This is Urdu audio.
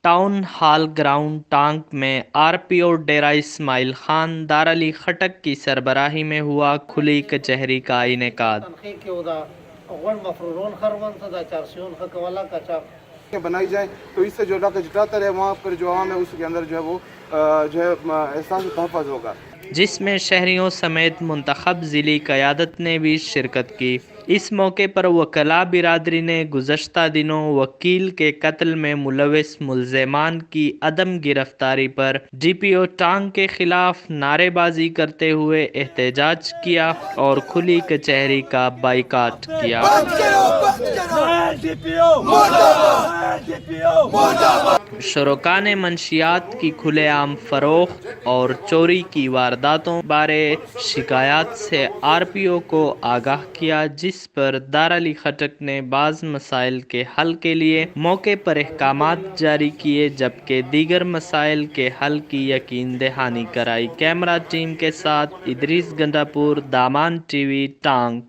ٹاؤن ہال گراؤنڈ ٹانک میں آر پی او ڈیرہ اسماعیل خان دارعلی خٹک کی سربراہی میں ہوا کھلی کچہری کا انعقاد۔ بنائی جائے تو اس سے جو علاقہ جٹاتا رہے وہاں پر جو عوام ہے اس کے اندر جو ہے وہ احساس تحفظ ہوگا، جس میں شہریوں سمیت منتخب ضلعی قیادت نے بھی شرکت کی۔ اس موقع پر وکلاء برادری نے گزشتہ دنوں وکیل کے قتل میں ملوث ملزمان کی عدم گرفتاری پر ڈی پی او ٹانگ کے خلاف نعرے بازی کرتے ہوئے احتجاج کیا اور کھلی کچہری کا بائیکاٹ کیا۔ شرکاء نے منشیات کی کھلے عام فروخت اور چوری کی وارداتوں بارے شکایات سے آر پی او کو آگاہ کیا، جس پر دارعلی خٹک نے بعض مسائل کے حل کے لیے موقع پر احکامات جاری کیے جبکہ دیگر مسائل کے حل کی یقین دہانی کرائی۔ کیمرہ ٹیم کے ساتھ ادریس گنڈا پور، دامان ٹی وی، ٹانگ۔